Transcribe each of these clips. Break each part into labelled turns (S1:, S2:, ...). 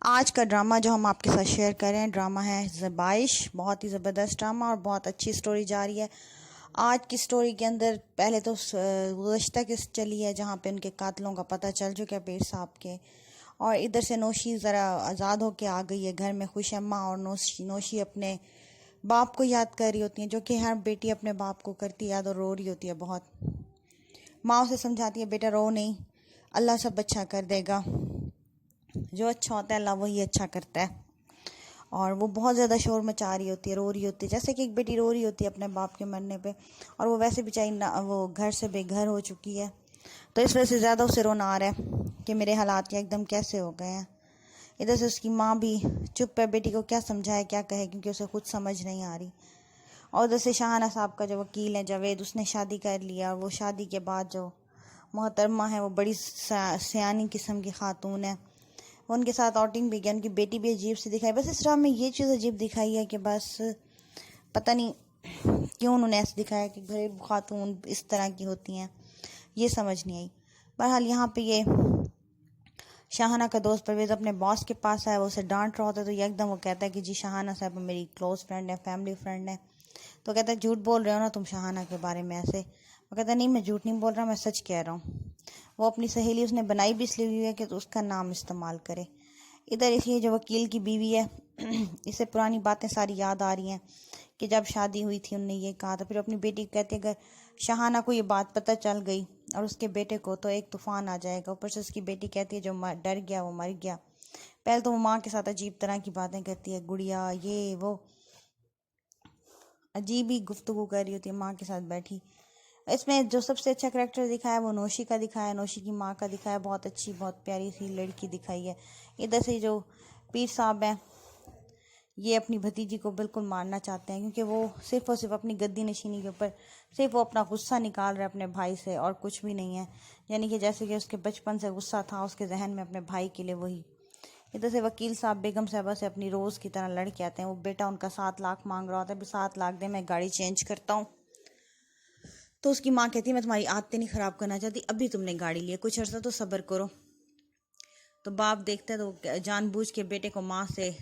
S1: आज का ड्रामा जो हम आपके साथ शेयर कर रहे हैं ड्रामा है ज़बाइश। बहुत ही ज़बरदस्त ड्रामा और बहुत अच्छी स्टोरी जा रही है। आज की स्टोरी के अंदर पहले तो गुज़श्ता की चली है जहाँ पे उनके कातलों का पता चल चुका है पीर साहब के, और इधर से नौशी ज़रा आज़ाद होके आ गई है घर में। खुश अम्मा और नौशी अपने बाप को याद कर रही होती हैं, जो कि हर बेटी अपने बाप को करती है याद और रो रही होती है बहुत। माँ उसे समझाती है बेटा रो नहीं, अल्लाह सब अच्छा कर देगा, जो अच्छा होता है अल्लाह वही अच्छा करता है। और वो बहुत ज़्यादा शोर मचा रही होती है, रो रही होती है जैसे कि एक बेटी रो रही होती है अपने बाप के मरने पे, और वो वैसे बेचारी ना वो घर से बेघर हो चुकी है, तो इस वजह से ज़्यादा उसे रोना आ रहा है कि मेरे हालात क्या एकदम कैसे हो गए हैं। इधर से उसकी माँ भी चुप है, बेटी को क्या समझाए क्या कहे, क्योंकि उसे खुद समझ नहीं आ रही। और उधर से शाहाना साहब का जो वकील है जावेद, उसने शादी कर लिया, और वो शादी के बाद जो मोहतरमा है वो बड़ी सयानी किस्म की खातून है। उनके साथ आउटिंग भी किया, उनकी बेटी भी अजीब सी दिखाई। बस इस ड्रामे में ये चीज़ अजीब दिखाई है कि बस पता नहीं क्यों उन्होंने ऐसे दिखाया कि घरेलू खातून इस तरह की होती हैं, ये समझ नहीं आई। बहरहाल यहाँ पे ये शाहाना का दोस्त परवेज़ अपने बॉस के पास आया, वो उसे डांट रहा होता है, तो एकदम वो कहता है कि जी शाहाना साहब मेरी क्लोज फ्रेंड है, फैमिली फ्रेंड है। तो कहता है झूठ बोल रहे हो ना तुम शाहाना के बारे में ऐसे। वो कहता है नहीं मैं झूठ नहीं बोल रहा, मैं सच कह रहा हूँ। वो अपनी सहेली उसने बनाई भी इसलिए हुई है कि तो उसका नाम इस्तेमाल करे। इधर इसलिए जो वकील की बीवी है इसे पुरानी बातें सारी याद आ रही हैं कि जब शादी हुई थी उनने ये कहा था। फिर अपनी बेटी को कहती है अगर शाहाना को ये बात पता चल गई और उसके बेटे को तो एक तूफान आ जाएगा। ऊपर से उसकी बेटी कहती है जो डर गया वो मर गया। पहले तो वो माँ के साथ अजीब तरह की बातें करती है, गुड़िया ये वो अजीब ही गुफ्तगू कर रही होती है माँ के साथ बैठी। इसमें जो सबसे अच्छा करैक्टर दिखाया है वो नौशी का दिखाया है, नौशी की माँ का दिखाया है, बहुत अच्छी बहुत प्यारी सी लड़की दिखाई है। इधर से जो पीर साहब हैं ये अपनी भतीजी को बिल्कुल मारना चाहते हैं, क्योंकि वो सिर्फ और सिर्फ अपनी गद्दी नशीनी के ऊपर सिर्फ वो अपना गुस्सा निकाल रहे हैं अपने भाई से, और कुछ भी नहीं है। यानी कि जैसे कि उसके बचपन से गुस्सा था उसके जहन में अपने भाई के लिए वही। इधर से वकील साहब बेगम साहबा से अपनी रोज़ की तरह लड़ के आते हैं। वो बेटा उनका 7 लाख मांग रहा होता है, 7 लाख दे मैं गाड़ी चेंज करता हूँ। तो उसकी माँ कहती है मैं तुम्हारी आदतें नहीं ख़राब करना चाहती, अभी तुमने गाड़ी लिया, कुछ अर्सा तो सब्र करो। तो बाप देखता है तो जानबूझ के बेटे को माँ से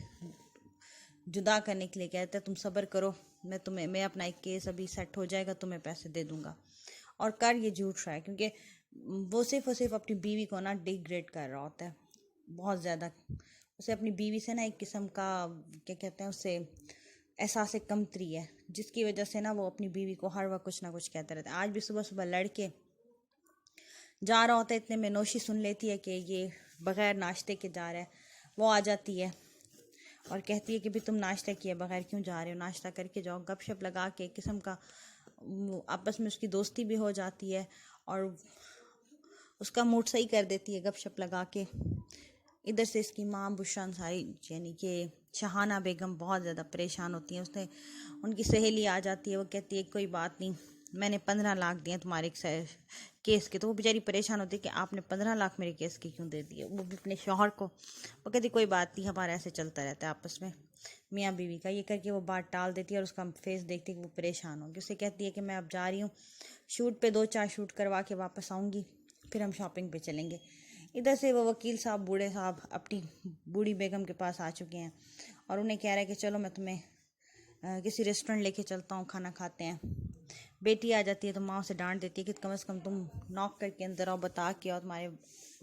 S1: जुदा करने के लिए कहता है तुम सब्र करो, मैं अपना एक केस अभी सेट हो जाएगा तुम्हें पैसे दे दूंगा। और कर ये झूठ रहा है, क्योंकि वो सिर्फ और सिर्फ अपनी बीवी को ना डिग्रेड कर रहा होता है बहुत ज़्यादा। उसे अपनी बीवी से ना एक किस्म का क्या कहते हैं उसे एहसास कमतरी है, जिसकी वजह से ना वो अपनी बीवी को हर वक्त कुछ ना कुछ कहता रहता है। आज भी सुबह सुबह लड़के जा रहा होता है, इतने में नौशी सुन लेती है कि ये बग़ैर नाश्ते के जा रहा है। वो आ जाती है और कहती है कि भी तुम नाश्ता किए बगैर क्यों जा रहे हो, नाश्ता करके जाओ। गपशप लगा के एक किस्म का आपस में उसकी दोस्ती भी हो जाती है और उसका मूड सही कर देती है गपशप लगा के। इधर से इसकी माँ बुशरा अंसारी यानी कि शाहाना बेगम बहुत ज़्यादा परेशान होती हैं। उसने उनकी सहेली आ जाती है, वो कहती है कोई बात नहीं, मैंने 15 लाख दिए तुम्हारे केस के। तो वो बेचारी परेशान होती है कि आपने 15 लाख मेरे केस के क्यों दे दिए। वो भी अपने शौहर को वो कहती कोई बात नहीं, हमारा ऐसे चलता रहता है आपस में मियाँ बीवी का। ये करके वो बात टाल देती है और उसका फेस देखती है कि वो परेशान होगी। उसे कहती है कि मैं अब जा रही हूँ शूट पे, 2-4 शूट करवा के वापस आऊँगी, फिर हम शॉपिंग पे चलेंगे। इधर से वो वकील साहब बूढ़े साहब अपनी बूढ़ी बेगम के पास आ चुके हैं और उन्हें कह रहा है कि चलो मैं तुम्हें किसी रेस्टोरेंट लेके चलता हूँ, खाना खाते हैं। बेटी आ जाती है तो माँ उसे डांट देती है कि कम से कम तुम नॉक करके अंदर आओ, बता के आओ तुम्हारे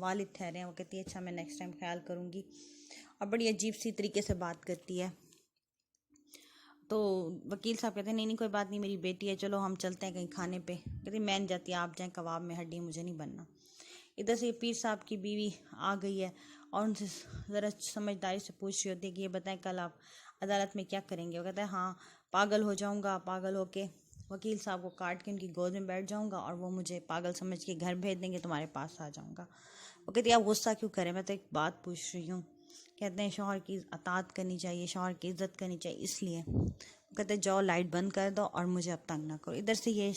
S1: वालिद ठहरे हैं। वो कहती है अच्छा मैं नेक्स्ट टाइम ख्याल करूँगी, और बड़ी अजीब सी तरीके से बात करती है। तो वकील साहब कहते हैं नहीं नहीं कोई बात नहीं, मेरी बेटी है, चलो हम चलते हैं कहीं खाने पे। कहती मैं नहीं जाती, आप जाएँ, कबाब में हड्डी मुझे नहीं बनना। इधर से पीर साहब की बीवी आ गई है और उनसे ज़रा समझदारी से पूछ रही होती है कि ये बताएं कल आप अदालत में क्या करेंगे। वो कहता है हाँ पागल हो जाऊंगा, पागल होके वकील साहब को काट के उनकी गोद में बैठ जाऊंगा और वो मुझे पागल समझ के घर भेज देंगे, तुम्हारे पास आ जाऊंगा। वो कहती है आप गुस्सा क्यों करें, मैं तो एक बात पूछ रही हूँ। कहते हैं शौहर की अतात करनी चाहिए, शौहर की इज्जत करनी चाहिए, इसलिए। वो कहते हैं जाओ लाइट बंद कर दो और मुझे अब तंग ना करो। इधर से ये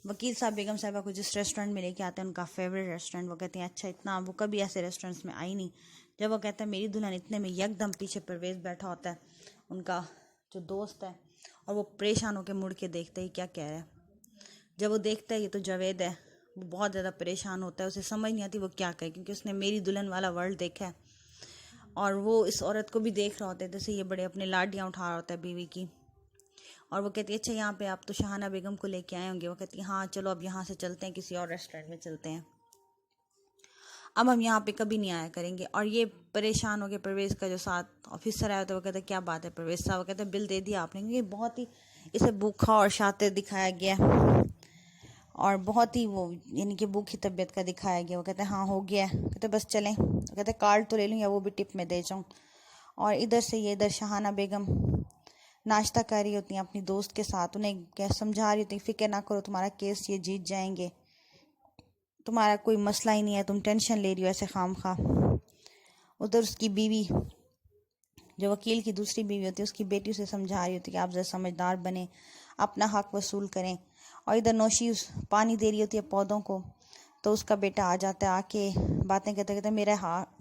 S1: वकील साहब बेगम साहिबा को जिस रेस्टोरेंट में लेके आते हैं उनका फेवरेट रेस्टोरेंट, वो कहते हैं अच्छा इतना, वो कभी ऐसे रेस्टोरेंट्स में आई नहीं। जब वो कहता है मेरी दुल्हन, इतने में यकदम पीछे परवेज़ बैठा होता है उनका जो दोस्त है, और वो परेशान होकर मुड़ के देखता है क्या कह रहा है। जब वो देखता है ये तो जावेद है, वो बहुत ज़्यादा परेशान होता है, उसे समझ नहीं आती वो क्या कहे, क्योंकि उसने मेरी दुल्हन वाला वर्ल्ड देखा है और वो इस औरत को भी देख रहा होता है, जैसे ये बड़े अपने लाडियाँ उठा रहा होता है बीवी की। और वो कहती है अच्छा यहाँ पे आप तो शाहाना बेगम को लेके आए होंगे। वो कहती है हाँ चलो अब यहाँ से चलते हैं, किसी और रेस्टोरेंट में चलते हैं, अब हम यहाँ पे कभी नहीं आया करेंगे। और ये परेशान हो गए परवेज़ का जो साथ ऑफिसर आया, तो वो कहता है क्या बात है परवेज़ साहब। वो कहते हैं बिल दे दिया आपने, क्योंकि बहुत ही इसे भूखा और शातिर दिखाया गया और बहुत ही वो यानी कि भूखी तबीयत का दिखाया गया। वो कहते हैं हाँ हो गया है। कहते बस चलें। वो कहते कार्ड तो ले लूँ या वो भी टिप में दे जाऊँ। और इधर से ये इधर शाहाना बेगम नाश्ता कर रही होती हैं अपनी दोस्त के साथ, उन्हें क्या समझा रही होती, फिक्र ना करो तुम्हारा केस ये जीत जाएंगे, तुम्हारा कोई मसला ही नहीं है, तुम टेंशन ले रही हो ऐसे खाम खा। उधर उसकी बीवी जो वकील की दूसरी बीवी होती है, उसकी बेटी उसे समझा रही होती है कि आप ज़रा समझदार बने, अपना हक वसूल करें। और इधर नौशी उस पानी दे रही होती है पौधों को, तो उसका बेटा आ जाता है, आके बातें कहते कहते मेरा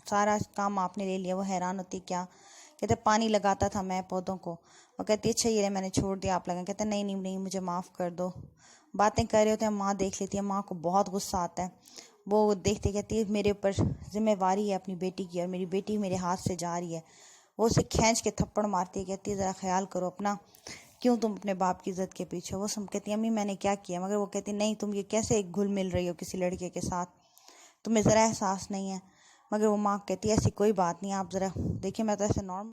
S1: सारा काम आपने ले लिया। वो हैरान होती है क्या। कहते पानी लगाता था मैं पौधों को। वो कहती अच्छा ये मैंने छोड़ दिया आप लगा। कहते नहीं नहीं नहीं मुझे माफ़ कर दो। बातें कर रहे होते हैं, माँ देख लेती है, माँ को बहुत गुस्सा आता है। वो देखते कहती है मेरे ऊपर जिम्मेवारी है अपनी बेटी की और मेरी बेटी मेरे हाथ से जा रही है। वो उसे खींच के थप्पड़ मारती है, कहती है ज़रा ख्याल करो अपना, क्यों तुम अपने बाप की इज्जत के पीछे। वो सब कहती है अम्मी मैंने क्या किया। मगर वो कहती नहीं तुम ये कैसे एक घुल मिल रही हो किसी लड़के के साथ, तुम्हें ज़रा एहसास नहीं है। मगर वो माँ कहती है ऐसी कोई बात नहीं, आप ज़रा देखिए मैं तो ऐसे नॉर्मल